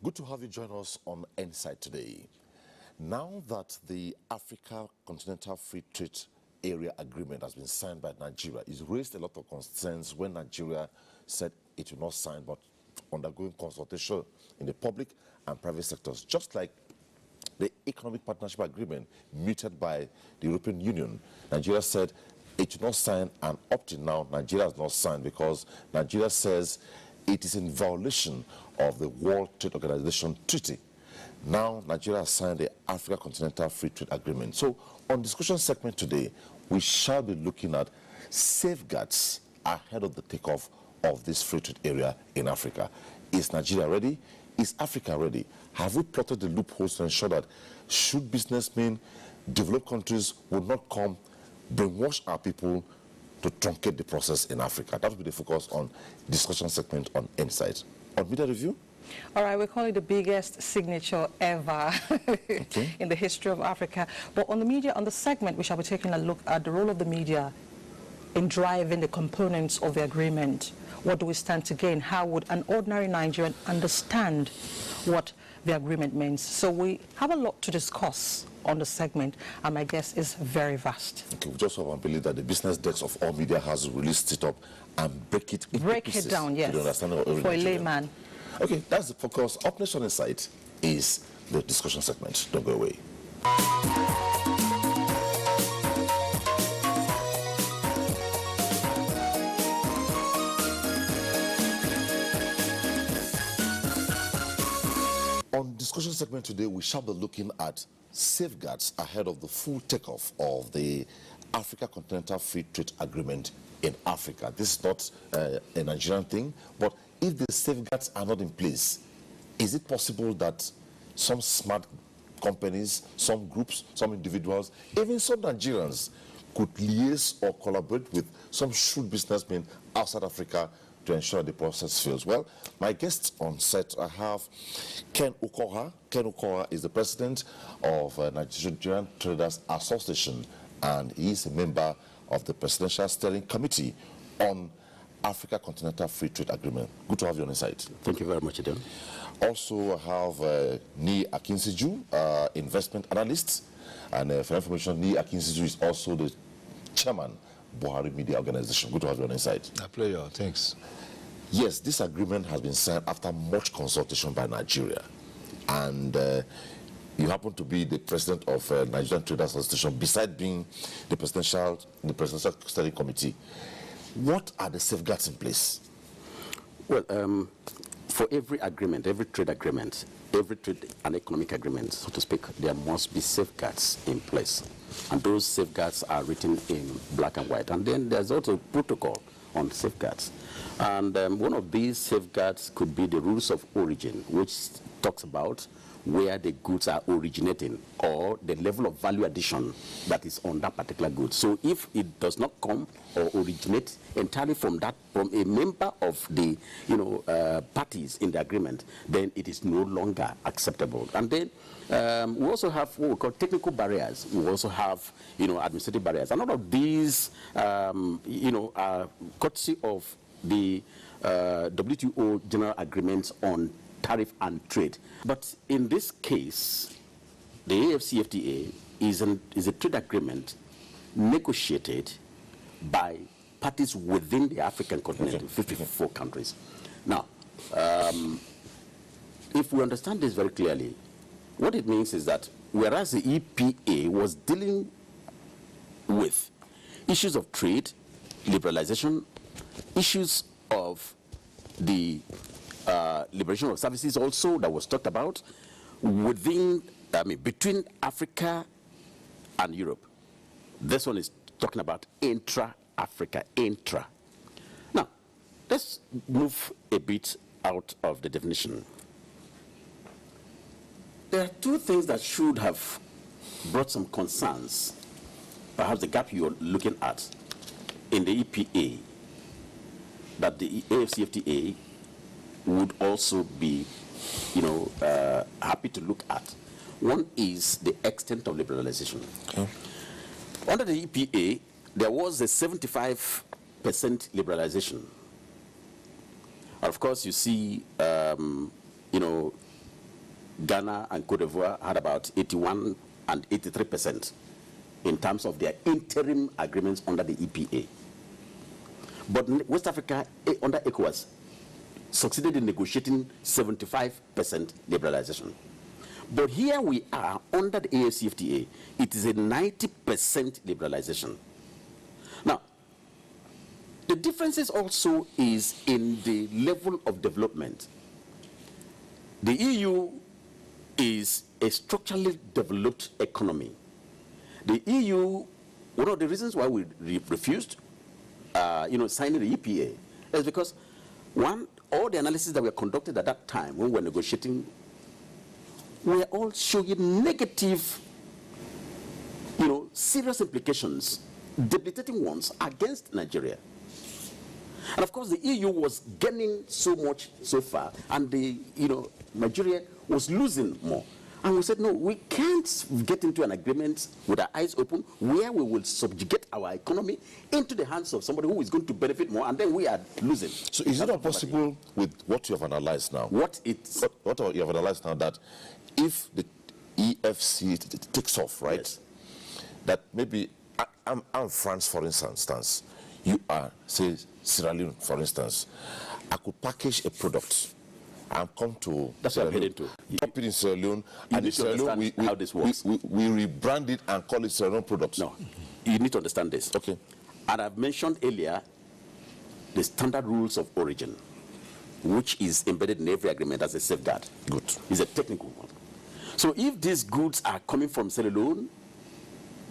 Good to have you join us on Insight today. Now that the Africa Continental Free Trade Area Agreement has been signed by Nigeria, it's raised a lot of concerns when Nigeria said it will not sign, but undergoing consultation in the public and private sectors, just like the Economic Partnership Agreement mooted by the European Union. Nigeria said it will not sign, and up to now, Nigeria has not signed because Nigeria says it is in violation of the World Trade Organization Treaty. Now, Nigeria has signed the Africa Continental Free Trade Agreement. So, on discussion segment today, we shall be looking at safeguards ahead of the takeoff of this free trade area in Africa. Is Nigeria ready? Is Africa ready? Have we plotted the loopholes to ensure that should businessmen, developed countries will not come, brainwash our people to truncate the process in Africa? That will be the focus on discussion segment on Insight. On Media Review? All right, we call it the biggest signature ever in the history of Africa. But on the media, on the segment, we shall be taking a look at the role of the media in driving the components of the agreement. What do we stand to gain? How would an ordinary Nigerian understand what the agreement means? So we have a lot to discuss on the segment, and my guess is very vast. Okay, we just want to believe that the business desk of all media has released it up and break it into pieces, down, yes, to the understanding of every for a Nigerian. layman. Okay, that's the focus. Up next on Insight is the discussion segment. Don't go away. On discussion segment today, we shall be looking at safeguards ahead of the full takeoff of the Africa Continental Free Trade Agreement in Africa. This is not a Nigerian thing, but if the safeguards are not in place, is it possible that some smart companies, some groups, some individuals, even some Nigerians could liaise or collaborate with some shrewd businessmen outside Africa to ensure the process fails? Well, my guests on set, I have Ken Okoha. Ken Okoha is the president of Nigerian Traders Association, and he is a member of the Presidential Steering Committee on Africa Continental Free Trade Agreement. Good to have you on Insight. Thank you very much, Adon. Also, I have Ni Akinsiju, investment analyst, and for information, Ni Akinsiju is also the chairman Buhari Media Organization. Good to have you on Insight. A pleasure, thanks. Yes, this agreement has been signed after much consultation by Nigeria, and you happen to be the president of Nigerian Traders Association, beside being the presidential study committee. What are the safeguards in place? Well, for every agreement, every trade agreement, every trade and economic agreement, so to speak, there must be safeguards in place. And those safeguards are written in black and white. And then there's also a protocol on safeguards. And one of these safeguards could be the rules of origin, which talks about where the goods are originating or the level of value addition that is on that particular good. So if it does not come or originate entirely from a member of the parties in the agreement, then it is no longer acceptable. And then we also have what we call technical barriers. We also have administrative barriers. And all of these are courtesy of the WTO General Agreements on Tariff and Trade. But in this case, the AfcFTA is a trade agreement negotiated by parties within the African continent, 54 countries. Now, if we understand this very clearly, what it means is that whereas the EPA was dealing with issues of trade, liberalization, issues of the liberation of services also that was talked about between Africa and Europe. This one is talking about intra-Africa, intra. Now, let's move a bit out of the definition. There are two things that should have brought some concerns, perhaps the gap you're looking at in the EPA, that the AfcFTA would also be, happy to look at. One is the extent of liberalization. Okay. Under the EPA, there was a 75% liberalization. Of course, you see, Ghana and Cote d'Ivoire had about 81 and 83% in terms of their interim agreements under the EPA. But West Africa, under ECOWAS, succeeded in negotiating 75% liberalization. But here we are under the AfcFTA, it is a 90% liberalization. Now, the differences also is in the level of development. The EU is a structurally developed economy. The EU, one of the reasons why we refused signing the EPA is because, one, all the analysis that were conducted at that time when we were negotiating were all showing negative, serious implications, debilitating ones against Nigeria. And of course, the EU was gaining so much so far, and Nigeria was losing more. And we said, no, we can't get into an agreement with our eyes open where we will subjugate our economy into the hands of somebody who is going to benefit more, and then we are losing. So is it not possible with what you have analyzed now? What you have analyzed now, that if the EFC takes off, right, yes, that maybe I'm France, for instance, you are, say, Sierra Leone, for instance, I could package a product and come to that's what I'm heading to. Drop it in Sierra Leone, and in Sierra Leone how this works. We rebrand it and call it Sierra Leone products. No, you need to understand this. Okay. And I've mentioned earlier the standard rules of origin, which is embedded in every agreement as a safeguard. Good. It's a technical one. So if these goods are coming from Sierra Leone,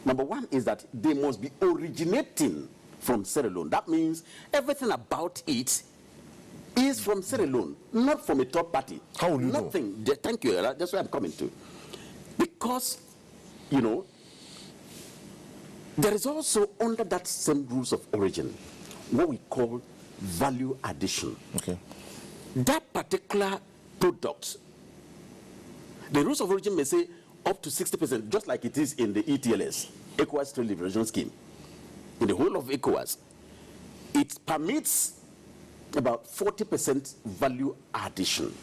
number one is that they must be originating from Sierra Leone. That means everything about it is from Sierra Leone, not from a third party. How will you know? Nothing. Thank you. That's where I'm coming to. Because, there is also under that same rules of origin what we call value addition. Okay. That particular product, the rules of origin may say up to 60%, just like it is in the ETLS, ECOWAS Trade Liberation Scheme. In the whole of ECOWAS, it permits about 40% value addition.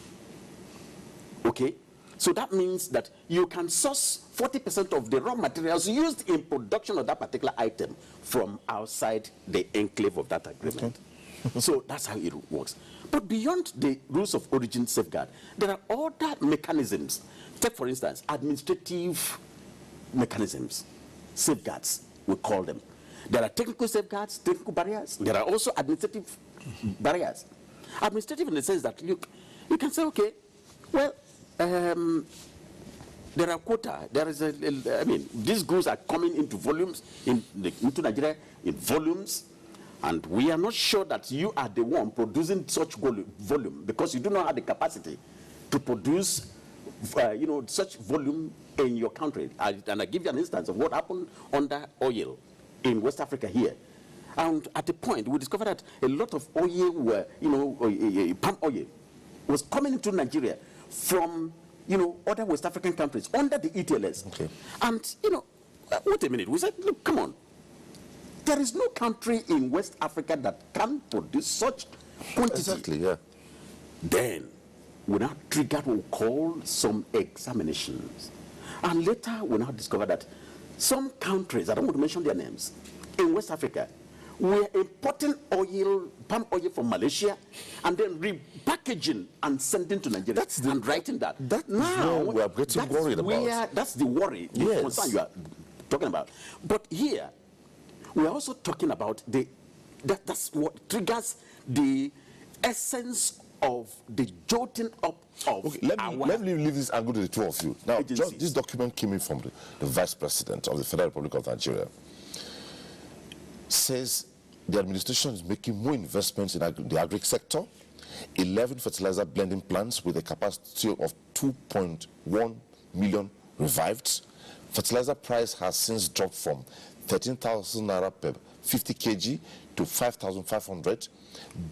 Okay? So that means that you can source 40% of the raw materials used in production of that particular item from outside the enclave of that agreement. Okay. So that's how it works. But beyond the rules of origin safeguard, there are other mechanisms. Take, for instance, administrative mechanisms, safeguards, we call them. There are technical safeguards, technical barriers. There are also administrative barriers. Administrative in the sense that you can say, okay, well, there are quota. There is these goods are coming into volumes, into Nigeria in volumes, and we are not sure that you are the one producing such volume because you do not have the capacity to produce, such volume in your country. And I give you an instance of what happened under oil in West Africa here. And at the point, we discovered that a lot of oil were, palm oil was coming into Nigeria from, other West African countries under the ETLS. Okay. And, wait a minute. We said, look, come on. There is no country in West Africa that can produce such quantity. Exactly, yeah. Then, we now triggered what we call some examinations. And later, we now discovered that some countries, I don't want to mention their names, in West Africa, were importing palm oil from Malaysia, and then repackaging and sending to Nigeria. And writing that. That now we are getting worried about. That's the worry, the yes, concern you are talking about. But here, we are also talking about that's what triggers the essence of the jolting up of let me leave this and go to the two of you. Now, agencies. this document came in from the Vice President of the Federal Republic of Nigeria. Says the administration is making more investments in the agri sector, 11 fertilizer blending plants with a capacity of 2.1 million revived. Fertilizer price has since dropped from 13,000 naira per 50 kg to 5,500.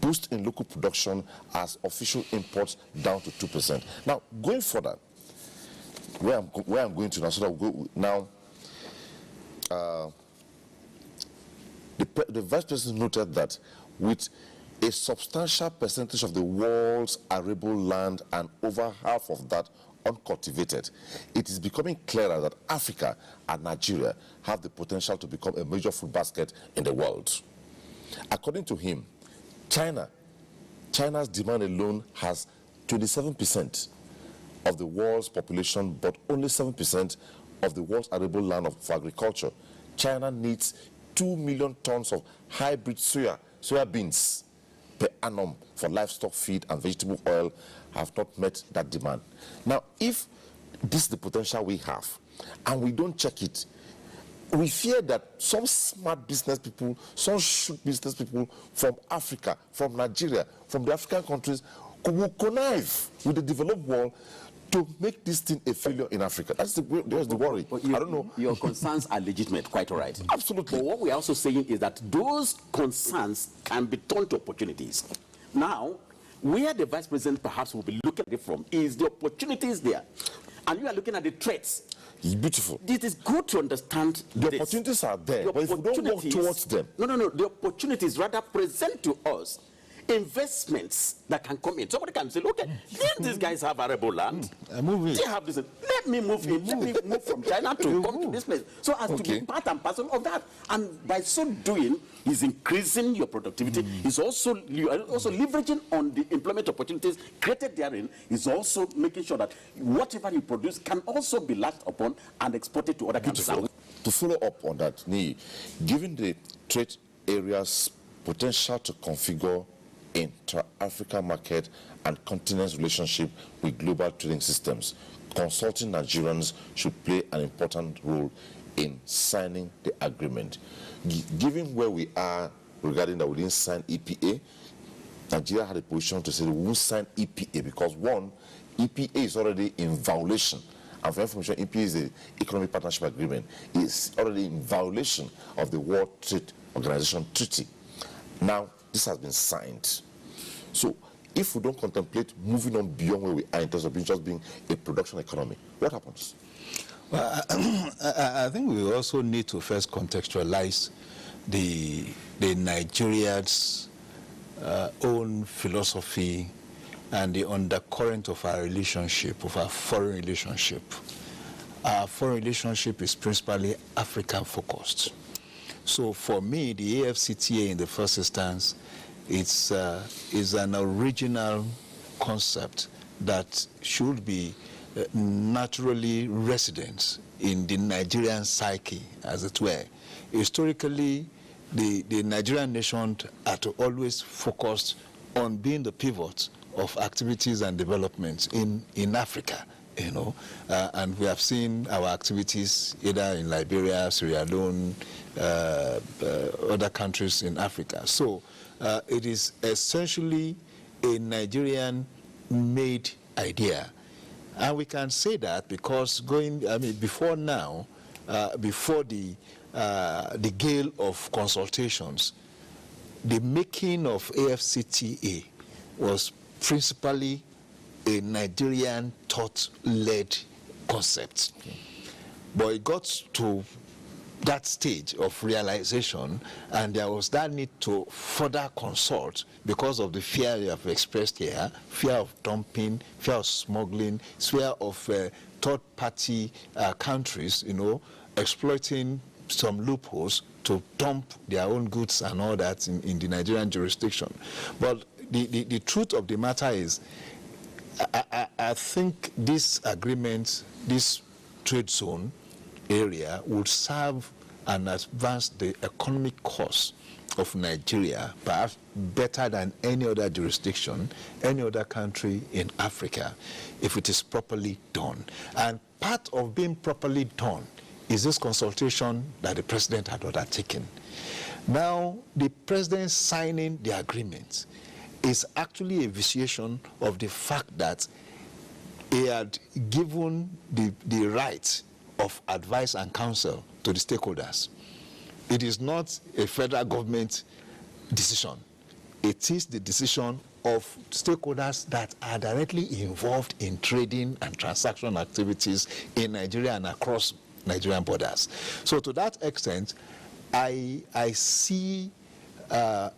Boost in local production as official imports down to 2%. Now, going further, where I'm going to now, so that we'll go now. The Vice President noted that with a substantial percentage of the world's arable land and over half of that uncultivated, it is becoming clearer that Africa and Nigeria have the potential to become a major food basket in the world. According to him, China's demand alone has 27% of the world's population, but only 7% of the world's arable land for agriculture. China needs 2 million tons of hybrid soybeans per annum for livestock feed, and vegetable oil have not met that demand. Now, if this is the potential we have, and we don't check it, we fear that some smart business people, some shrewd business people from Africa, from Nigeria, from the African countries, will connive with the developed world to make this thing a failure in Africa. That's the worry. But I don't know. Your concerns are legitimate, quite all right. Absolutely. But what we're also saying is that those concerns can be turned to opportunities. Now, where the vice president perhaps will be looking at it from is the opportunities there. And you are looking at the threats. It's beautiful. It is good to understand the opportunities are there, but if we don't work towards them. No. The opportunities rather present to us investments that can come in. Somebody can say, look, these guys have arable land. They have this. Let me move in. Let me move from China to come to this place. So as to be part and parcel of that. And by so doing, he's increasing your productivity. You are also leveraging on the employment opportunities created therein. He's also making sure that whatever you produce can also be latched upon and exported to other countries. To follow up on that, given the trade area's potential to configure intra-African market and continent's relationship with global trading systems, consulting Nigerians should play an important role in signing the agreement. Given where we are regarding that we didn't sign EPA, Nigeria had a position to say we won't sign EPA because, one, EPA is already in violation. And for information, EPA is the Economic Partnership Agreement. It's already in violation of the World Trade Organization Treaty. Now, this has been signed. So, if we don't contemplate moving on beyond where we are in terms of just being a production economy, what happens? Well, I think we also need to first contextualize the Nigeria's own philosophy and the undercurrent of our relationship, of our foreign relationship. Our foreign relationship is principally African-focused. So for me, the AfcFTA in the first instance is an original concept that should be naturally resident in the Nigerian psyche, as it were. Historically, the Nigerian nation had always focused on being the pivot of activities and developments in Africa. And we have seen our activities either in Liberia, Sierra Leone, other countries in Africa. So it is essentially a Nigerian-made idea. And we can say that because before now, before the gale of consultations, the making of AfcFTA was principally a Nigerian thought-led concept. But it got to that stage of realization, and there was that need to further consult because of the fear you have expressed here, fear of dumping, fear of smuggling, fear of third-party countries, exploiting some loopholes to dump their own goods and all that in the Nigerian jurisdiction. But the truth of the matter is, I think this agreement, this trade zone area would serve and advance the economic cause of Nigeria, perhaps better than any other jurisdiction, any other country in Africa, if it is properly done. And part of being properly done is this consultation that the president had undertaken. Now, the president signing the agreement is actually a vitiation of the fact that he had given the right of advice and counsel to the stakeholders. It is not a federal government decision. It is the decision of stakeholders that are directly involved in trading and transaction activities in Nigeria and across Nigerian borders. So to that extent, I see a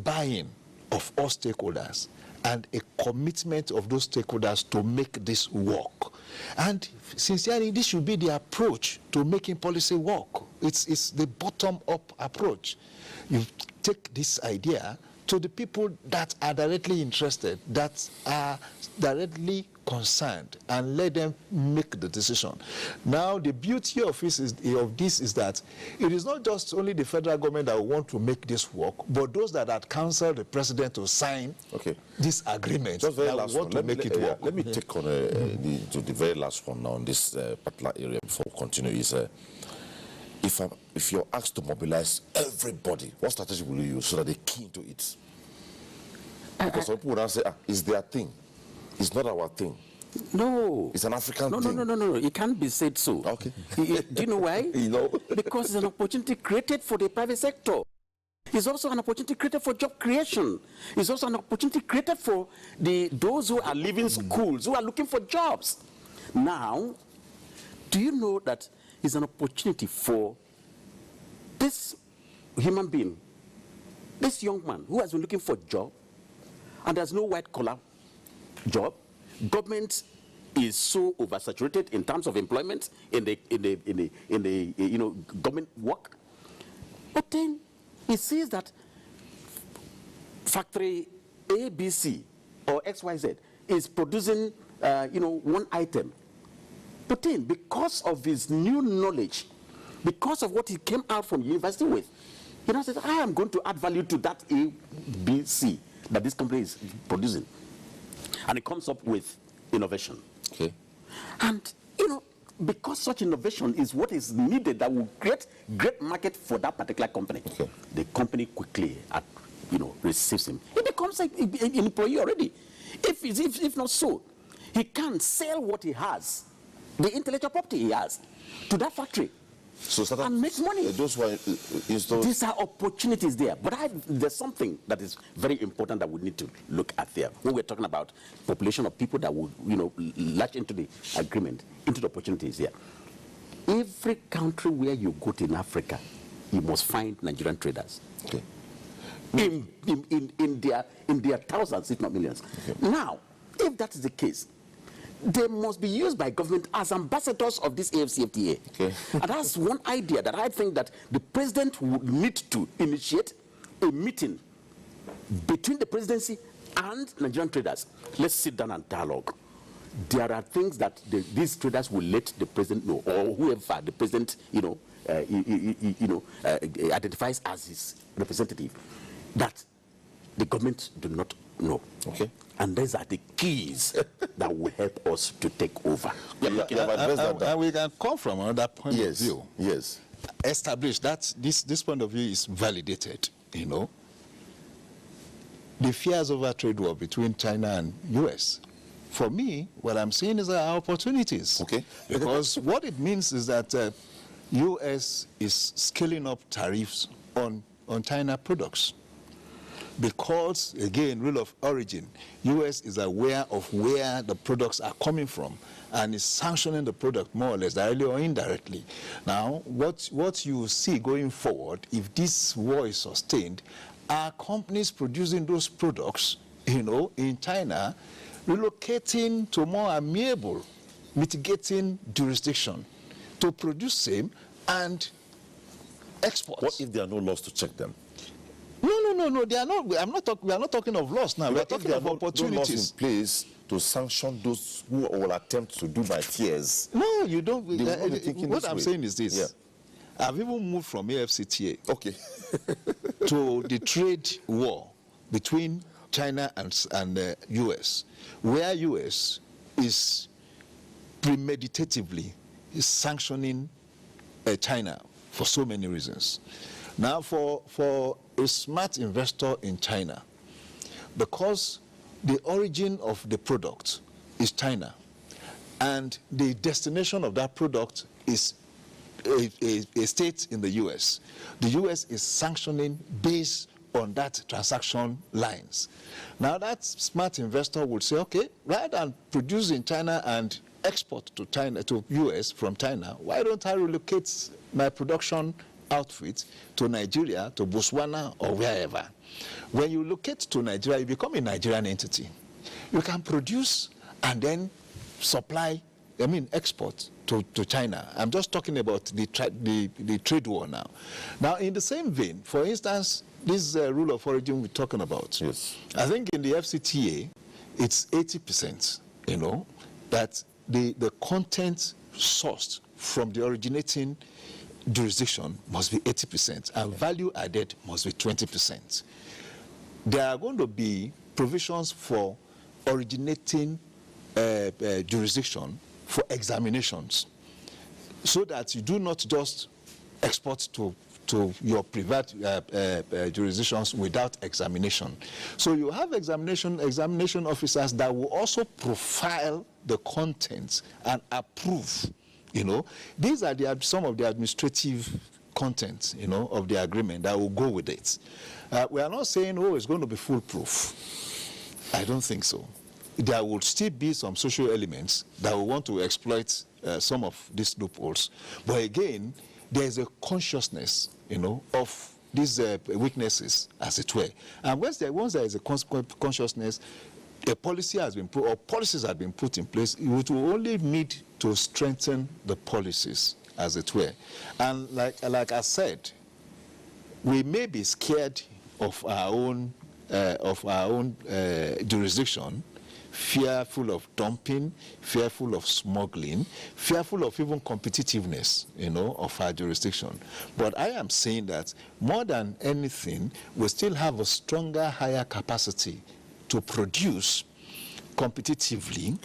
buy-in of all stakeholders, and a commitment of those stakeholders to make this work. And sincerely, this should be the approach to making policy work. It's the bottom-up approach. You take this idea to the people that are directly interested, that are directly concerned, and let them make the decision. Now, the beauty of this is that it is not just only the federal government that will want to make this work, but those that had counseled the president to sign this agreement just very that last want one. to make it work. Let me take on the very last one now on this particular area before we continue. Is if you're asked to mobilize everybody, what strategy will you use so that they're keen to it? Because some people would now say, it's their thing. It's not our thing. No. It's an African thing. No. It can't be said so. Okay. Do you know why? Because it's an opportunity created for the private sector. It's also an opportunity created for job creation. It's also an opportunity created for those who are leaving schools, who are looking for jobs. Now, do you know that it's an opportunity for this human being, this young man who has been looking for a job, and there's no white-collar job? Government is so oversaturated in terms of employment in the government work. But then he sees that factory ABC or XYZ is producing one item. But then, because of his new knowledge, because of what he came out from university with, he now says, I am going to add value to that ABC that this company is producing. And it comes up with innovation. Okay. And, because such innovation is what is needed that will create great market for that particular company, the company quickly, receives him. He becomes an employee already. If not so, he can sell what he has, the intellectual property he has, to that factory. And make money. These are opportunities there. But there's something that is very important that we need to look at there. When we're talking about population of people that will, latch into the agreement, into the opportunities here. Every country where you go to in Africa, you must find Nigerian traders. Okay. In their thousands, if not millions. Okay. Now, if that is the case, they must be used by government as ambassadors of this AfcFTA. Okay. And that's one idea that I think that the president would need to initiate a meeting between the presidency and Nigerian traders. Let's sit down and dialogue. There are things that these traders will let the president know, or whoever the president, identifies as his representative, that the government do not know. Okay. And these are the keys that will help us to take over. And we can come from another point of view. Yes. Establish that this point of view is validated, The fears over trade war between China and U.S. For me, what I'm seeing is our opportunities. Okay. Because what it means is that U.S. is scaling up tariffs on China products. Because, again, rule of origin, U.S. is aware of where the products are coming from and is sanctioning the product more or less, directly or indirectly. Now, what you see going forward, if this war is sustained, are companies producing those products, in China, relocating to more amiable, mitigating jurisdiction to produce same and export. What if there are no laws to check them? No, they are not. We are not talking of loss now. We are talking of opportunities. No laws in place to sanction those who will attempt to do by fears. No, you don't. What I'm saying is this. Yeah. I've even moved from AfcFTA to the trade war between China and U.S., where U.S. is premeditatively sanctioning China for so many reasons. Now, for a smart investor in China, because the origin of the product is China, and the destination of that product is a state in the U.S., the U.S. is sanctioning based on that transaction lines. Now, that smart investor would say, okay, rather than produce in China and export to China, to U.S. from China, why don't I relocate my production outfit to Nigeria, to Botswana, or wherever. When you locate to Nigeria, you become a Nigerian entity. You can produce and then supply, export to China. I'm just talking about the trade war now. Now, in the same vein, for instance, this rule of origin we're talking about. Yes. I think in the FCTA, it's 80%, that the content sourced from the originating jurisdiction must be 80%, and value added must be 20%. There are going to be provisions for originating jurisdiction for examinations, so that you do not just export to your private jurisdictions without examination. So you have examination officers that will also profile the content and approve. These are some of the administrative content, of the agreement that will go with it. We are not saying, it's going to be foolproof. I don't think so. There will still be some social elements that will want to exploit some of these loopholes. But again, there's a consciousness, of these weaknesses, as it were. And once there is a consciousness, a policy has been put, or policies have been put in place, it will only need to strengthen the policies, as it were. And like I said, we may be scared of our own jurisdiction, fearful of dumping, fearful of smuggling, fearful of even competitiveness, of our jurisdiction. But I am saying that more than anything, we still have a stronger, higher capacity to produce competitively,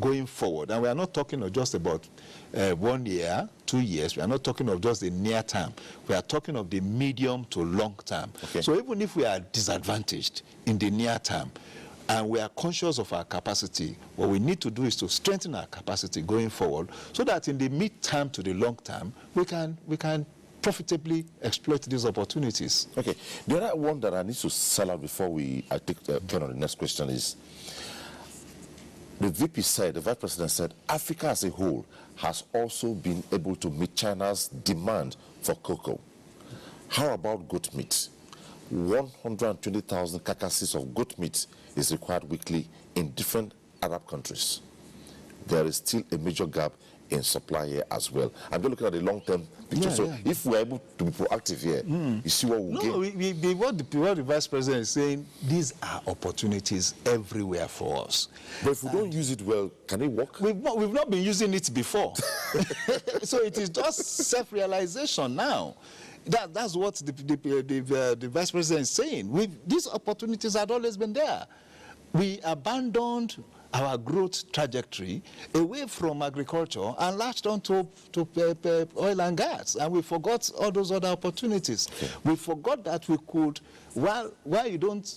going forward. And we are not talking just about 1 year, 2 years. We are not talking of just the near term. We are talking of the medium to long term. Okay. So even if we are disadvantaged in the near term, and we are conscious of our capacity, what we need to do is to strengthen our capacity going forward, so that in the mid-term to the long term, we can profitably exploit these opportunities. Okay. The other one that I need to sell out before I take turn on the next question is, the VP said, the Vice President said, Africa as a whole has also been able to meet China's demand for cocoa. How about goat meat? 120,000 carcasses of goat meat is required weekly in different Arab countries. There is still a major gap in supply here as well. I'm just looking at the long-term picture. If we're able to be proactive here, you see what we'll gain. What the Vice President is saying, these are opportunities everywhere for us. But if we don't use it well, can it work? We've not been using it before. So it is just self-realization now. That's what the Vice President is saying. These opportunities had always been there. We abandoned our growth trajectory away from agriculture and latched on to oil and gas, and we forgot all those other opportunities. Okay. We forgot that we could, while you don't,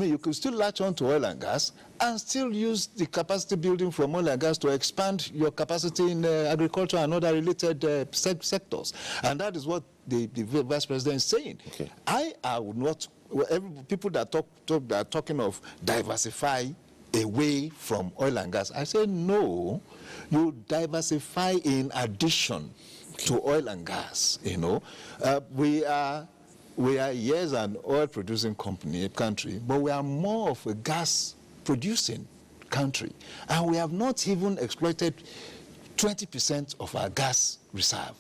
you could still latch on to oil and gas and still use the capacity building from oil and gas to expand your capacity in agriculture and other related sectors. And that is what the Vice President is saying. Okay. I would not, people that are talking of diversify away from oil and gas, I say no, you diversify in addition to oil and gas. We are yes an oil producing country, but we are more of a gas producing country, and we have not even exploited 20% of our gas reserve.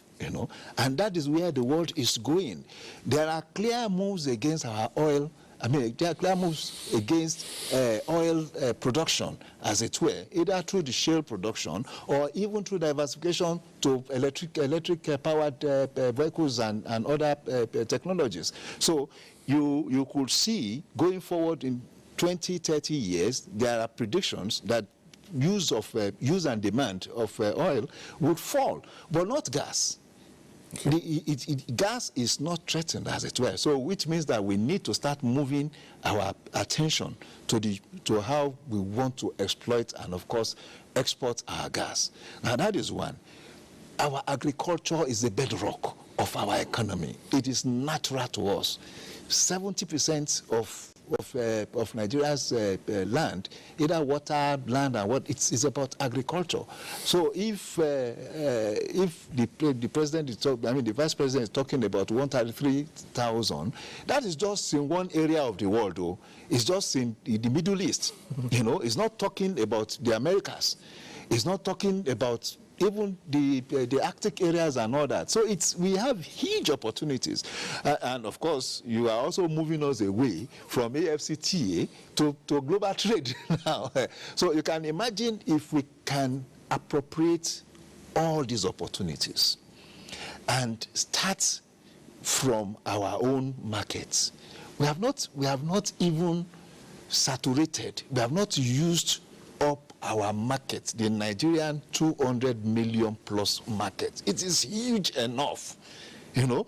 And that is where the world is going. There are clear moves against our oil. There are clear moves against oil production, as it were, either through the shale production or even through diversification to electric-powered vehicles and other technologies. So you could see, going forward in 20, 30 years, there are predictions that use and demand of oil would fall, but not gas. Gas is not threatened, as it were, so which means that we need to start moving our attention to how we want to exploit and, of course, export our gas. Now, that is one. Our agriculture is the bedrock of our economy. It is natural to us. 70% of of Nigeria's land, either water, land, and what it's about agriculture. So if the president is talking, I mean the vice president is talking about 133,000, that is just in one area of the world, though. It's just in the Middle East. You know, it's not talking about the Americas. It's not talking about even the Arctic areas and all that. So we have huge opportunities. And of course, you are also moving us away from AfcFTA to global trade now. So you can imagine if we can appropriate all these opportunities and start from our own markets. We have not even saturated, we have not used up our market, the Nigerian 200 million plus market. It is huge enough, you know.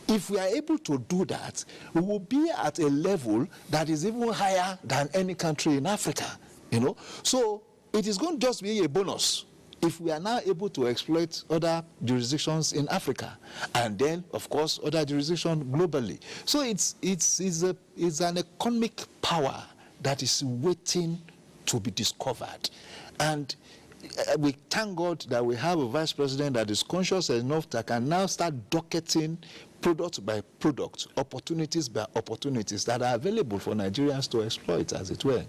If we are able to do that, we will be at a level that is even higher than any country in Africa, you know. So it is going to just be a bonus if we are now able to exploit other jurisdictions in Africa, and then, of course, other jurisdictions globally. So it's an economic power that is waiting to be discovered. And we thank God that we have a vice president that is conscious enough that can now start docketing product by product, opportunities by opportunities that are available for Nigerians to exploit, as it were.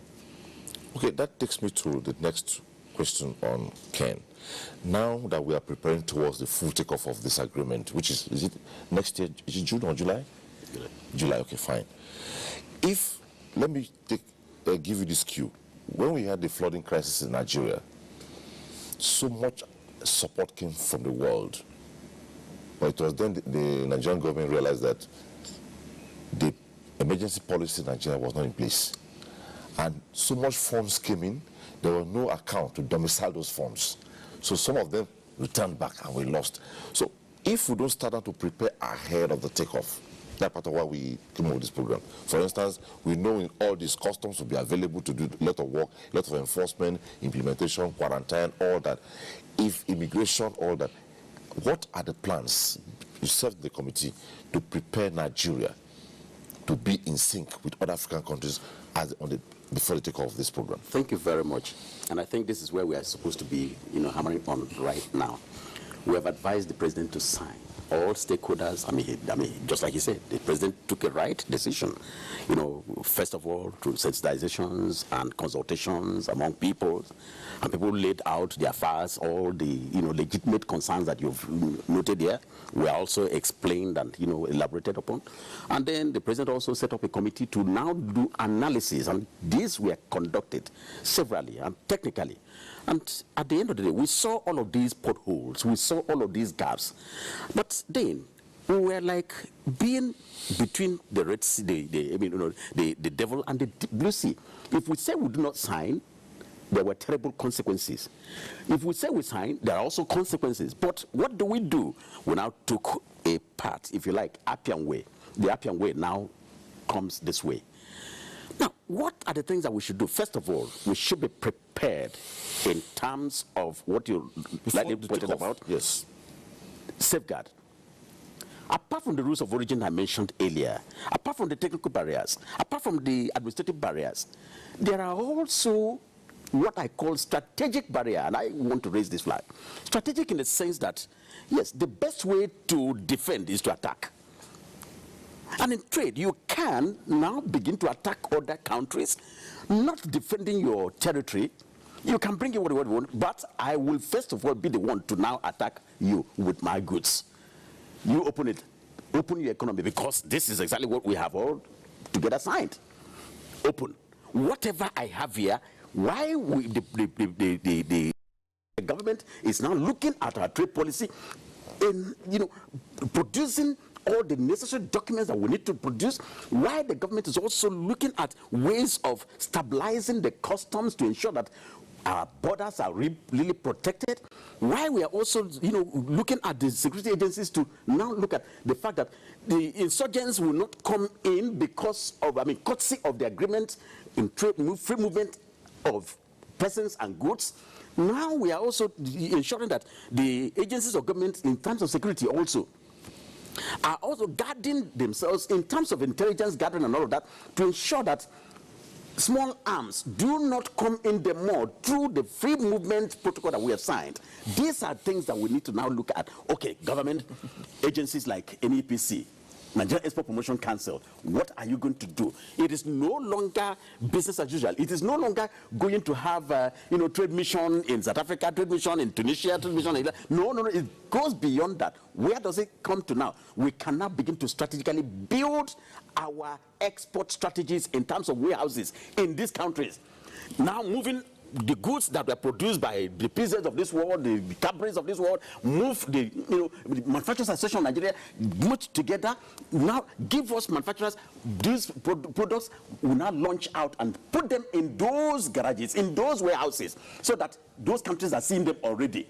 Okay, that takes me to the next question on Ken. Now that we are preparing towards the full takeoff of this agreement, which is it next year? Is it June or July? July, okay, fine. Let me give you this cue. When we had the flooding crisis in Nigeria, so much support came from the world. But it was then the Nigerian government realized that the emergency policy in Nigeria was not in place. And so much funds came in, there was no account to domicile those funds. So some of them returned back and we lost. So if we don't start out to prepare ahead of the takeoff, that's part of why we came up with this program. For instance, we know in all these customs will be available to do a lot of work, a lot of enforcement, implementation, quarantine, all that. If immigration, all that, what are the plans? You served the committee to prepare Nigeria to be in sync with other African countries before the takeoff of this program. Thank you very much. And I think this is where we are supposed to be, hammering on right now. We have advised the president to sign. All stakeholders, I mean, just like he said, the president took a right decision. First of all, through sensitizations and consultations among people, and people laid out their affairs, all the legitimate concerns that you've noted here were also explained and elaborated upon. And then the president also set up a committee to now do analysis, and these were conducted severally and technically. And at the end of the day, we saw all of these potholes, we saw all of these gaps. But then we were like being between the Red Sea, the devil and the Blue Sea. If we say we do not sign, there were terrible consequences. If we say we sign, there are also consequences. But what do? We now took a part, if you like, Appian way. The Appian way now comes this way. Now, what are the things that we should do? First of all, we should be prepared in terms of what you likely pointed about. Yes. Safeguard. Apart from the rules of origin I mentioned earlier, apart from the technical barriers, apart from the administrative barriers, there are also what I call strategic barrier, and I want to raise this flag. Strategic in the sense that, yes, the best way to defend is to attack. And in trade, you can now begin to attack other countries, not defending your territory. You can bring in what you want, but I will first of all be the one to now attack you with my goods. You open your economy, because this is exactly what we have all together signed. Open. Whatever I have here, why the government is now looking at our trade policy and producing all the necessary documents that we need to produce, why the government is also looking at ways of stabilizing the customs to ensure that our borders are really protected, why we are also looking at the security agencies to now look at the fact that the insurgents will not come in because of, courtesy of the agreement in trade, free movement of persons and goods. Now we are also ensuring that the agencies of government in terms of security also are also guarding themselves in terms of intelligence gathering and all of that to ensure that small arms do not come in the more through the free movement protocol that we have signed. These are things that we need to now look at. Okay, government agencies like NEPC, Nigerian Export Promotion Council, what are you going to do? It is no longer business as usual. It is no longer going to have, trade mission in South Africa, trade mission in Tunisia, trade mission in... No, it goes beyond that. Where does it come to now? We can now begin to strategically build our export strategies in terms of warehouses in these countries. Now moving the goods that were produced by the PZs of this world, the Cadbury's of this world, move the Manufacturers Association of Nigeria, merge together. Now give us manufacturers these products. We now launch out and put them in those garages, in those warehouses, so that those countries are seeing them already.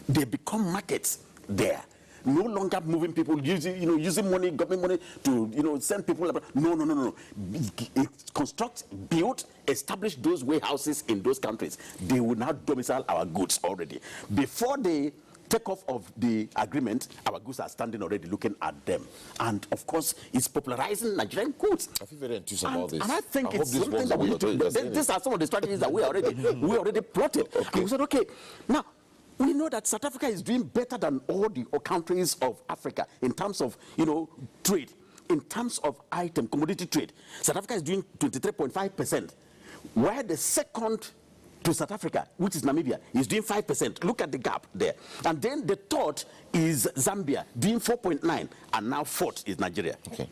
They become markets there. No longer moving people, using money, government money to, send people. No. Construct, build, establish those warehouses in those countries. They will now domicile our goods already. Before they take off of the agreement, our goods are standing already looking at them. And of course, it's popularizing Nigerian goods. I feel very enthused about this. And I think it's something that we need to... These are some of the strategies that we already plotted. Okay. And we said, okay, now, we know that South Africa is doing better than all the countries of Africa in terms of, trade, in terms of commodity trade. South Africa is doing 23.5%, while the second to South Africa, which is Namibia, is doing 5%. Look at the gap there. And then the third is Zambia, doing 4.9%, and now fourth is Nigeria. Okay.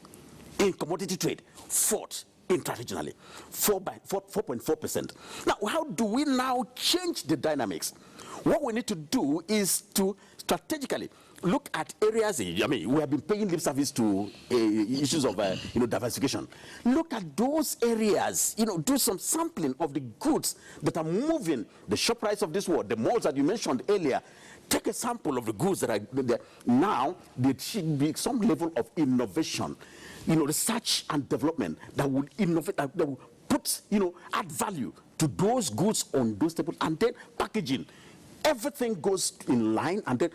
In commodity trade, fourth internationally, 4.4%. Now, how do we now change the dynamics? What we need to do is to strategically look at areas. We have been paying lip service to issues of diversification. Look at those areas. Do some sampling of the goods that are moving the shop price of this world, the malls that you mentioned earlier. Take a sample of the goods that are there. Now there should be some level of innovation, research and development that would innovate, that would put, add value to those goods on those tables, and then packaging. Everything goes in line, and then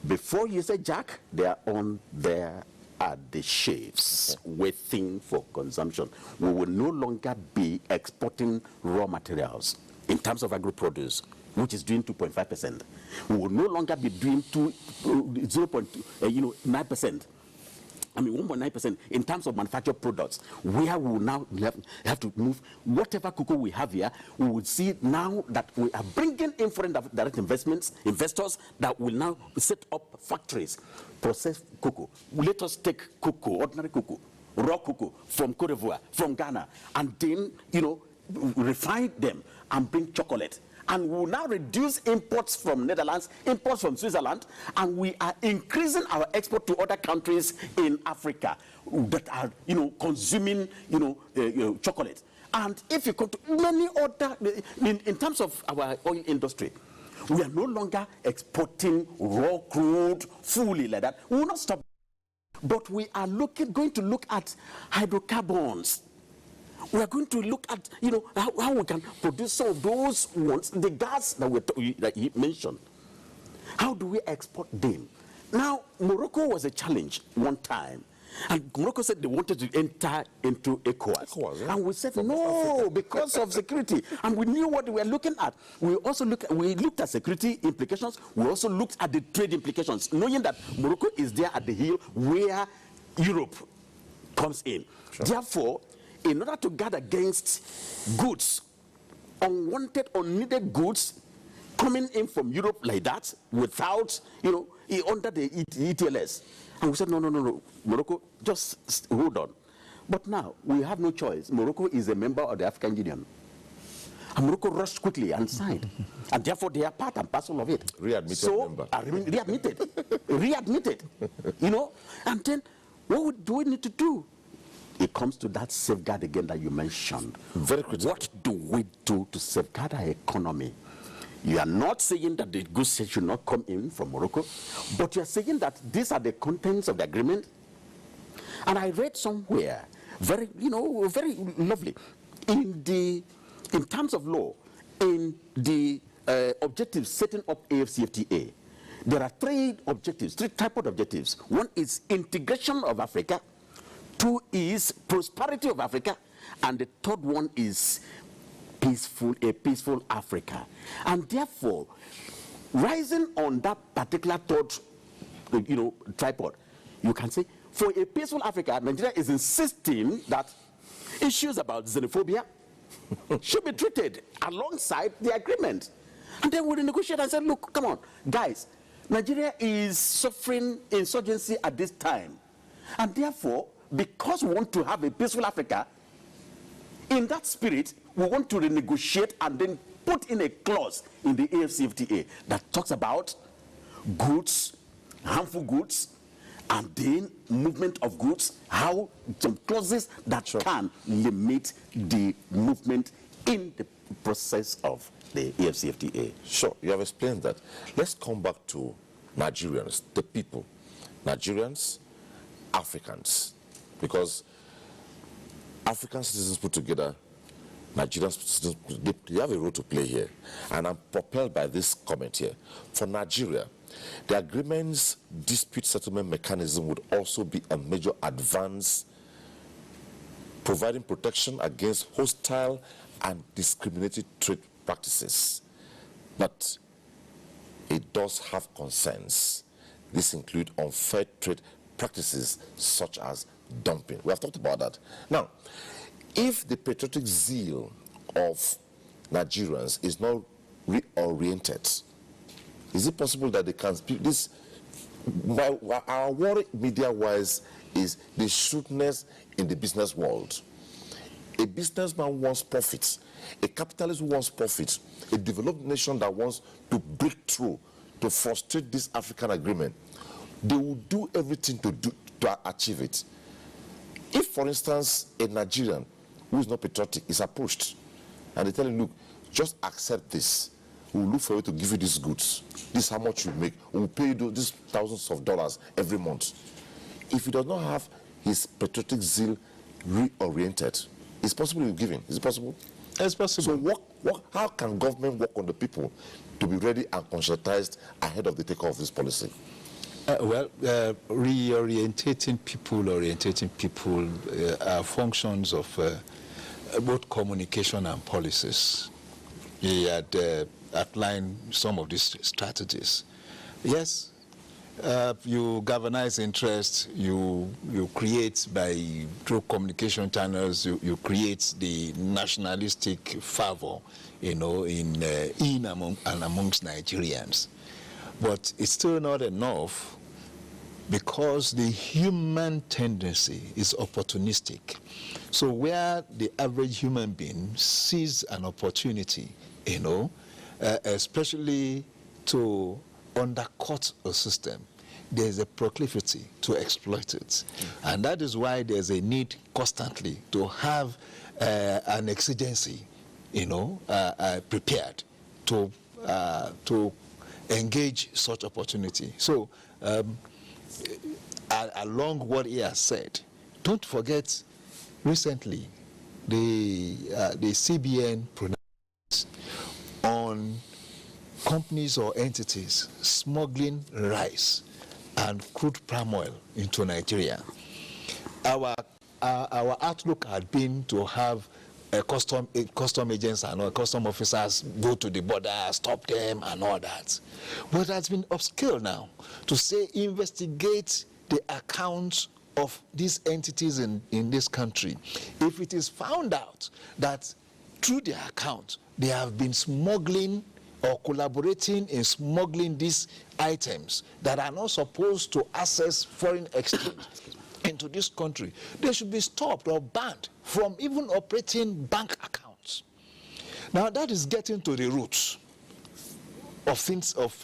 before you say Jack, they are on there at the shelves, waiting for consumption. We will no longer be exporting raw materials in terms of agro-produce, which is doing 2.5%. We will no longer be doing 0.9%. 1.9% in terms of manufactured products, where we will now have to move whatever cocoa we have here. We will see now that we are bringing in foreign direct investors that will now set up factories, process cocoa. Let us take cocoa, ordinary cocoa, raw cocoa from Cote d'Ivoire, from Ghana, and then, refine them and bring chocolate. And we will now reduce imports from Netherlands, imports from Switzerland, and we are increasing our export to other countries in Africa that are, consuming, chocolate. And if you come to many other, in terms of our oil industry, we are no longer exporting raw crude fully like that. We will not stop, but we are going to look at hydrocarbons. We are going to look at, how we can produce some of those ones, the gas that you mentioned. How do we export them? Now, Morocco was a challenge one time. And Morocco said they wanted to enter into ECOWAS. And we said, no, because of security. And we knew what we were looking at. We looked at security implications. We also looked at the trade implications, knowing that Morocco is there at the heel where Europe comes in. Sure. Therefore, in order to guard against goods, unwanted, unneeded goods coming in from Europe like that, without, under the ETLS. And we said, no, Morocco, just hold on. But now, we have no choice. Morocco is a member of the African Union. And Morocco rushed quickly and signed. And therefore, they are part and parcel of it. Readmitted member. Readmitted. And then, what do we need to do? It comes to that safeguard again that you mentioned. Very critical. What do we do to safeguard our economy? You are not saying that the goods should not come in from Morocco, but you are saying that these are the contents of the agreement. And I read somewhere, very lovely, in terms of law, in the objectives setting up AfcFTA, there are three objectives, three tripod objectives. One is integration of Africa, two is prosperity of Africa, and the third one is a peaceful Africa. And therefore, rising on that particular third, tripod, you can say, for a peaceful Africa, Nigeria is insisting that issues about xenophobia should be treated alongside the agreement. And then we negotiate and say, look, come on, guys, Nigeria is suffering insurgency at this time. And therefore, because we want to have a peaceful Africa, in that spirit, we want to renegotiate and then put in a clause in the AfcFTA that talks about goods, harmful goods, and then movement of goods, how some clauses that can limit the movement in the process of the AfcFTA. Sure, you have explained that. Let's come back to Nigerians, the people. Nigerians, Africans, because African citizens put together, Nigerian citizens, they have a role to play here. And I'm propelled by this comment here. For Nigeria, the agreement's dispute settlement mechanism would also be a major advance, providing protection against hostile and discriminatory trade practices. But it does have concerns. This includes unfair trade practices such as dumping. We have talked about that. Now, if the patriotic zeal of Nigerians is not reoriented, is it possible that they can speak this? Our worry media-wise is the shrewdness in the business world. A businessman wants profits. A capitalist who wants profits. A developed nation that wants to break through, to frustrate this African agreement, they will do everything to achieve it. If, for instance, a Nigerian who is not patriotic is approached and they tell him, look, just accept this. We'll look for you to give you these goods. This is how much you make. We'll pay you these thousands of dollars every month. If he does not have his patriotic zeal reoriented, it's possible you give him. Is it possible? It's possible. So how can government work on the people to be ready and conscientized ahead of the takeoff of this policy? Reorientating people are functions of both communication and policies. He had outlined some of these strategies. Yes, you galvanize interest, you create through communication channels, you create the nationalistic fervor, in amongst Nigerians. But it's still not enough, because the human tendency is opportunistic. So where the average human being sees an opportunity, especially to undercut a system, there's a proclivity to exploit it. And that is why there's a need constantly to have an exigency, prepared to engage such opportunity. So along what he has said, don't forget recently the CBN pronounced on companies or entities smuggling rice and crude palm oil into Nigeria. Our outlook had been to have custom agents and custom officers go to the border, stop them and all that. But it has been upscaled now to say investigate the accounts of these entities in this country. If it is found out that through their account they have been smuggling or collaborating in smuggling these items that are not supposed to access foreign exchange into this country, they should be stopped or banned from even operating bank accounts. Now that is getting to the roots of things, of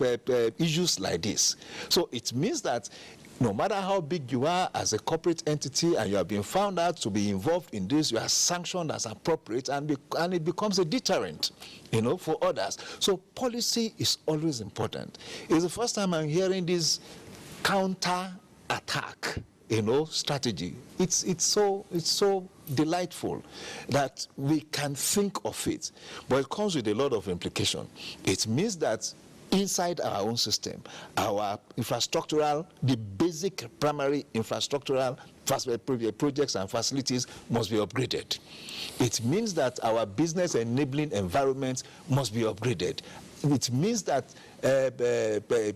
issues like this. So it means that no matter how big you are as a corporate entity and you have been found out to be involved in this, you are sanctioned as appropriate, and it becomes a deterrent, for others. So policy is always important. It's the first time I'm hearing this counter-attack, strategy. It's so delightful that we can think of it, but it comes with a lot of implication. It means that inside our own system, our infrastructural, the basic primary infrastructural projects and facilities must be upgraded. It means that our business enabling environment must be upgraded. It means that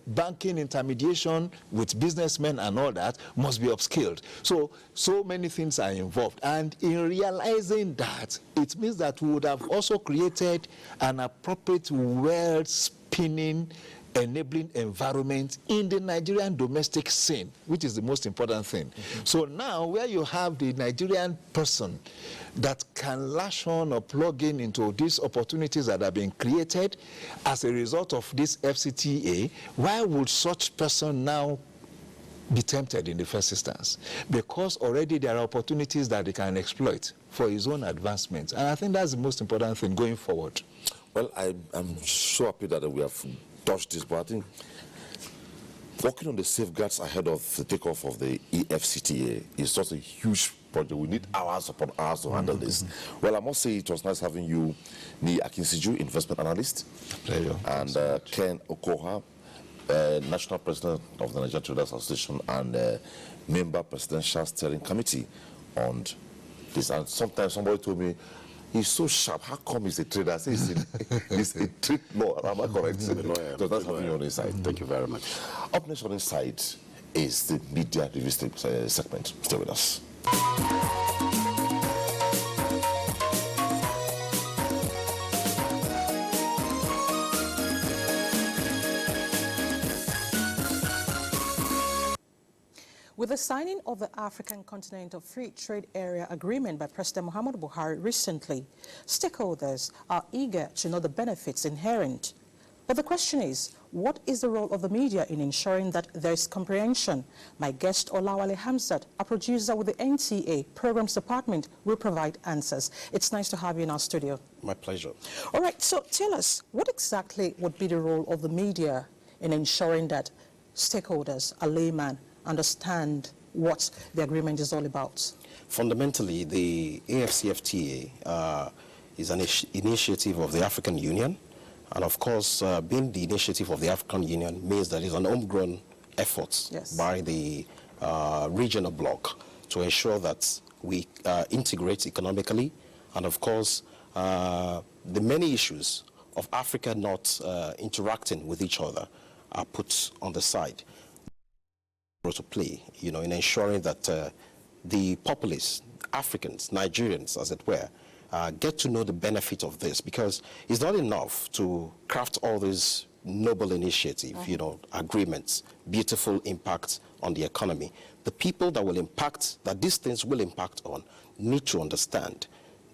banking intermediation with businessmen and all that must be upskilled. So many things are involved. And in realizing that, it means that we would have also created an appropriate world-spinning enabling environment in the Nigerian domestic scene, which is the most important thing. So now, where you have the Nigerian person that can lash on or plug in into these opportunities that have been created as a result of this FCTA, why would such person now be tempted in the first instance? Because already there are opportunities that he can exploit for his own advancement. And I think that's the most important thing going forward. Well, I'm so happy that we have touched this, but I think working on the safeguards ahead of the takeoff of the AfcFTA is just a huge project. We need hours upon hours to handle this. Well, I must say it was nice having you, Ni Akinsiju, investment analyst, Pleasure. and Ken Okoha, National President of the Nigerian Traders Association and member Presidential Steering Committee on this. And sometimes somebody told me, he's so sharp. How come he's a trader? I say he's a trade lawyer. Am I correct? So that's having you on Inside. Thank you very much. Up next on Inside is the media review segment. Stay with us. With the signing of the African Continental Free Trade Area Agreement by President Muhammadu Buhari recently, stakeholders are eager to know the benefits inherent. But the question is, what is the role of the media in ensuring that there is comprehension? My guest, Olawale Hamzat, a producer with the NTA Programs Department, will provide answers. It's nice to have you in our studio. My pleasure. All right, so tell us, what exactly would be the role of the media in ensuring that stakeholders, a layman, understand what the agreement is all about? Fundamentally, the AfcFTA is an initiative of the African Union. And of course, being the initiative of the African Union means that it's an homegrown effort by the regional bloc to ensure that we integrate economically. And of course, the many issues of Africa not interacting with each other are put on the side to play, in ensuring that the populace, Africans, Nigerians, as it were, get to know the benefit of this, because it's not enough to craft all these noble initiatives, agreements, beautiful impact on the economy. The people that will impact, that these things will impact on, need to understand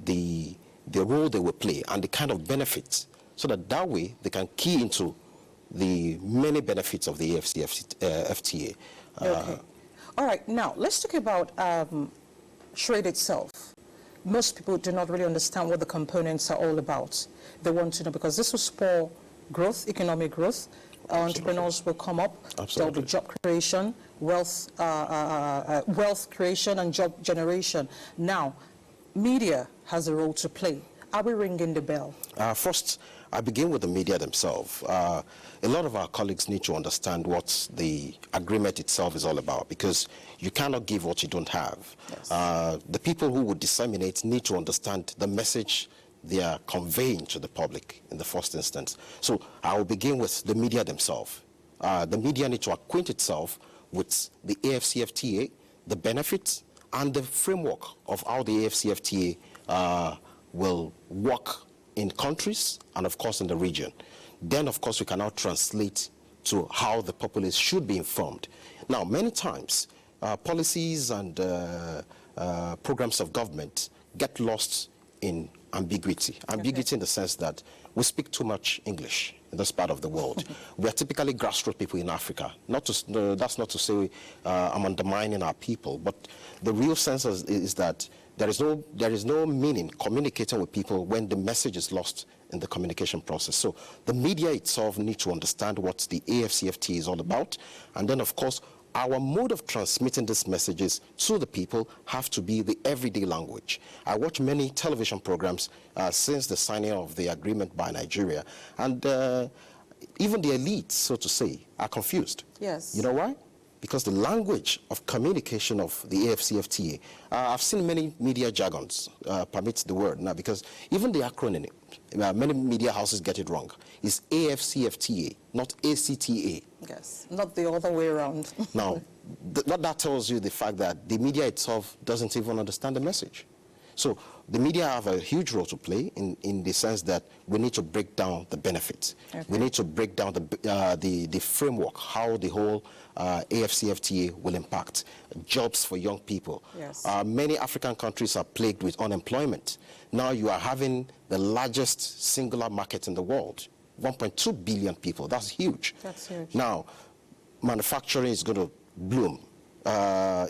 the role they will play and the kind of benefits, so that way they can key into the many benefits of the AfcFTA. Okay. All right, now let's talk about trade itself. Most people do not really understand what the components are all about. They want to know, because this will spur growth, economic growth. Entrepreneurs will come up. There will be job creation, wealth creation, and job generation. Now, media has a role to play. Are we ringing the bell? First, I begin with the media themselves. A lot of our colleagues need to understand what the agreement itself is all about, because you cannot give what you don't have. Yes. The people who would disseminate need to understand the message they are conveying to the public in the first instance. So I will begin with the media themselves. The media need to acquaint itself with the AfcFTA, the benefits, and the framework of how the AfcFTA will work in countries and, of course, in the region. Then, of course, we can now translate to how the populace should be informed. Now, many times, policies and programs of government get lost in ambiguity. Ambiguity in the sense that we speak too much English in this part of the world. We are typically grassroots people in Africa. That's not to say I'm undermining our people, but the real sense is that there is no meaning communicating with people when the message is lost in the communication process. So the media itself needs to understand what the AfcFTA is all about. And then, of course, our mode of transmitting these messages to the people have to be the everyday language. I watch many television programs since the signing of the agreement by Nigeria. And even the elites, so to say, are confused. Yes. You know why? Because the language of communication of the AfcFTA, I've seen many media jargons, permit the word now, because even the acronym, many media houses get it wrong. It's AfcFTA, not ACTA. Yes, not the other way around. Now, what that tells you the fact that the media itself doesn't even understand the message. So the media have a huge role to play in the sense that we need to break down the benefits. Okay. We need to break down the framework, how the whole AfcFTA will impact jobs for young people. Yes. Many African countries are plagued with unemployment. Now you are having the largest singular market in the world, 1.2 billion people. That's huge. That's huge. Now, manufacturing is going to bloom,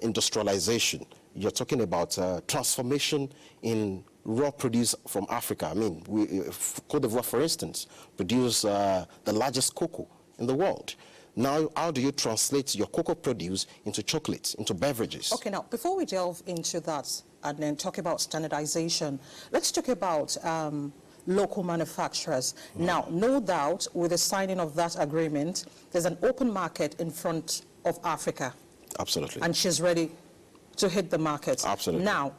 industrialization. You're talking about transformation in raw produce from Africa. I mean, Côte d'Ivoire, for instance, produce the largest cocoa in the world. Now, how do you translate your cocoa produce into chocolate, into beverages? Okay, now, before we delve into that and then talk about standardization, let's talk about local manufacturers. Now, no doubt, with the signing of that agreement, there's an open market in front of Africa. Absolutely. And she's ready to hit the market. Absolutely. Now,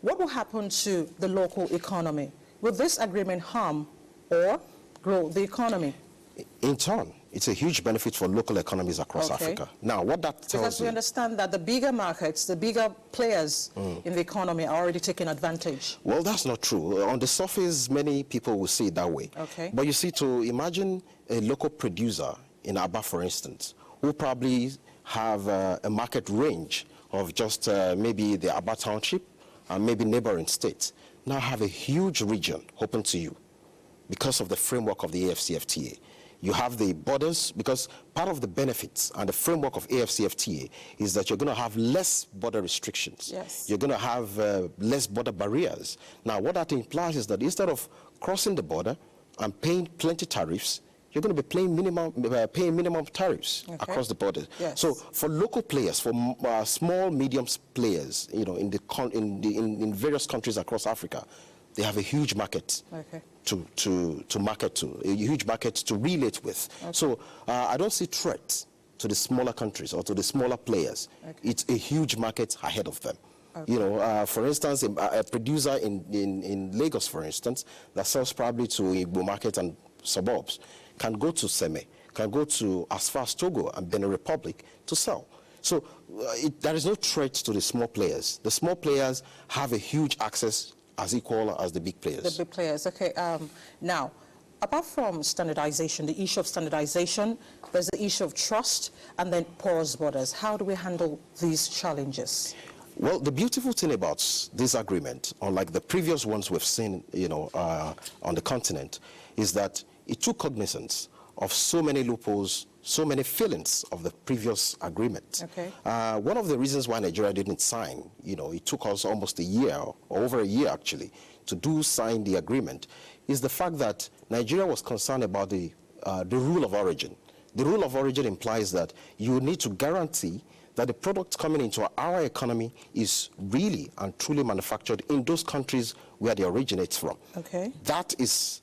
what will happen to the local economy? Will this agreement harm or grow the economy? In turn, it's a huge benefit for local economies across Africa. Now, what that tells Because we understand that the bigger markets, the bigger players in the economy are already taking advantage. Well, that's not true. On the surface, many people will see it that way. Okay. But you see, to imagine a local producer in Aba, for instance, who probably have a market range of just maybe the Aba township and maybe neighboring states, now have a huge region open to you because of the framework of the AfcFTA. You have the borders, because part of the benefits and the framework of AfcFTA is that you're going to have less border restrictions. Yes. You're going to have less border barriers. Now, what that implies is that instead of crossing the border and paying plenty tariffs, you're going to be paying minimum tariffs across the border. Yes. So for local players, for small, medium players, you know, in various countries across Africa, they have a huge market to market to, a huge market to relate with. Okay. So I don't see threats to the smaller countries or to the smaller players. Okay. It's a huge market ahead of them. Okay. You know, for instance, a producer in Lagos, for instance, that sells probably to Igbo market and suburbs, can go to Seme, can go to as far as Togo and Benin Republic to sell. So there is no threat to the small players. The small players have a huge access as equal as the big players. The big players, okay. Now, apart from standardization, the issue of standardization, there's the issue of trust and then porous borders. How do we handle these challenges? Well, the beautiful thing about this agreement, unlike the previous ones we've seen, you know, on the continent, is that it took cognizance of so many loopholes, so many failings of the previous agreement. Okay. One of the reasons why Nigeria didn't sign, you know, it took us almost a year, or over a year actually, to sign the agreement, is the fact that Nigeria was concerned about the rule of origin. The rule of origin implies that you need to guarantee that the product coming into our economy is really and truly manufactured in those countries where they originate from. Okay. That is,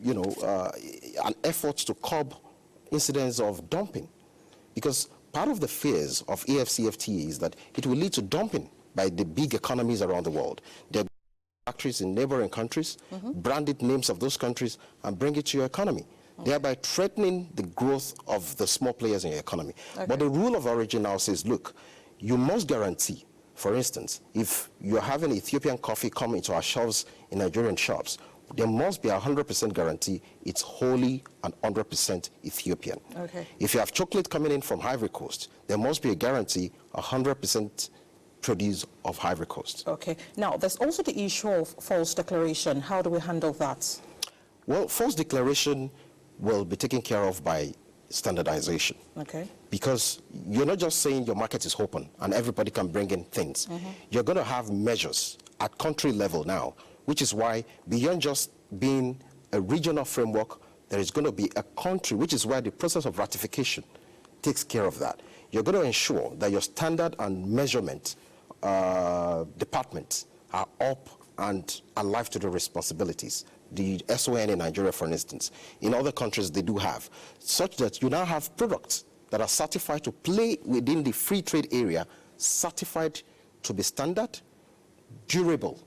you know, an effort to curb incidents of dumping. Because part of the fears of AfcFTA is that it will lead to dumping by the big economies around the world. There are factories in neighboring countries, branded names of those countries, and bring it to your economy, thereby threatening the growth of the small players in your economy. Okay. But the rule of origin now says, look, you must guarantee, for instance, if you're having Ethiopian coffee come into our shelves in Nigerian shops, there must be a 100% guarantee it's wholly and 100% Ethiopian. Okay. If you have chocolate coming in from Ivory Coast, there must be a guarantee 100% produce of Ivory Coast. Okay. Now, there's also the issue of false declaration. How do we handle that? Well, false declaration will be taken care of by standardization. Okay. Because you're not just saying your market is open and everybody can bring in things. You're going to have measures at country level now, which is why beyond just being a regional framework, there is going to be a country, which is where the process of ratification takes care of that. You're going to ensure that your standard and measurement departments are up and alive to the responsibilities. the SON in Nigeria, for instance. In other countries, they do have, such that you now have products that are certified to play within the free trade area, certified to be standard, durable,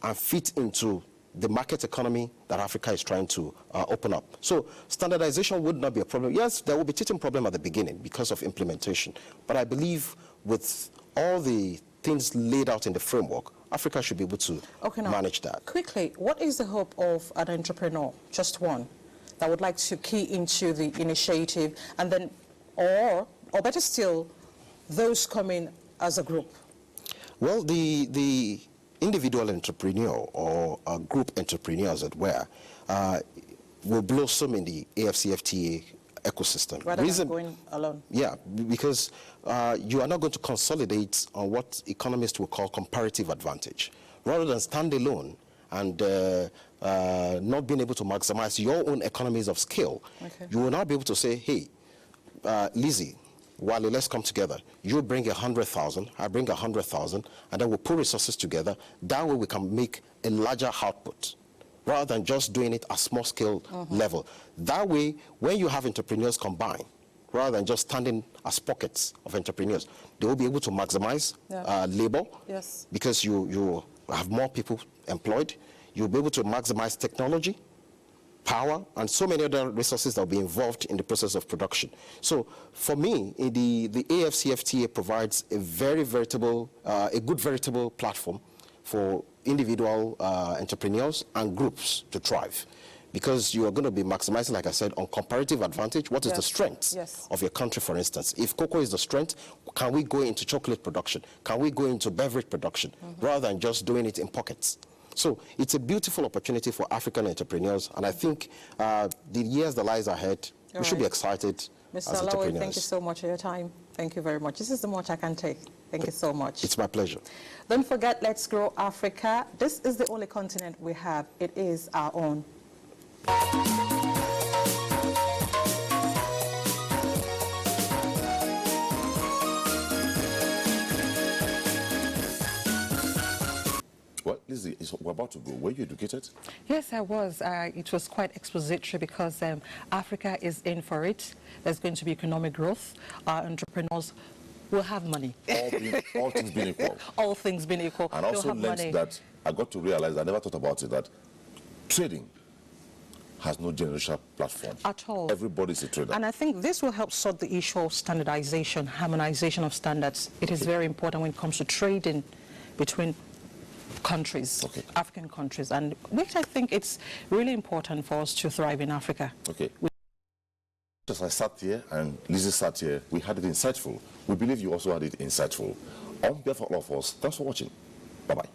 and fit into the market economy that Africa is trying to open up. So standardization would not be a problem. Yes, there will be teething problem at the beginning because of implementation, but I believe with all the things laid out in the framework, Africa should be able to manage that. Quickly, what is the hope of an entrepreneur, just one, that would like to key into the initiative, and then, or better still, those coming as a group? Well, the individual entrepreneur or a group entrepreneur, as it were, will blossom in the AfcFTA ecosystem. Rather than going alone. Yeah, because you are not going to consolidate on what economists will call comparative advantage. Rather than stand alone and not being able to maximize your own economies of scale, you will now be able to say, hey, Lizzie, Wale, let's come together. You bring 100,000, I bring 100,000, and then we'll put resources together. That way we can make a larger output, rather than just doing it at small scale level. That way, when you have entrepreneurs combine, rather than just standing as pockets of entrepreneurs, they will be able to maximize labor, because you have more people employed. You'll be able to maximize technology, power, and so many other resources that will be involved in the process of production. So for me, the AfcFTA provides a good veritable platform for individual entrepreneurs and groups to thrive, because you are going to be maximizing, like I said, on comparative advantage. What is the strength of your country, for instance? If cocoa is the strength, can we go into chocolate production? Can we go into beverage production, rather than just doing it in pockets? So it's a beautiful opportunity for African entrepreneurs, and I think the years that lies ahead, we should be excited as entrepreneurs. Alawi, thank you so much for your time. Thank you very much. This is the much I can take. Thank you so much. It's my pleasure. Don't forget, let's grow Africa. This is the only continent we have. It is our own. Well, Lizzie, we're about to go. Were you educated? Yes, I was. It was quite expository, because Africa is in for it. There's going to be economic growth. Our entrepreneurs will have money. All things being equal. All things being equal. And also learned that, I got to realize, I never thought about it, that trading has no generational platform. At all. Everybody's a trader. And I think this will help sort the issue of standardization, harmonization of standards. It is very important when it comes to trading between countries, African countries, and which I think it's really important for us to thrive in Africa. Okay. As I sat here and Lizzie sat here, we had it insightful. We believe you also had it insightful. On behalf of all of us, thanks for watching. Bye-bye.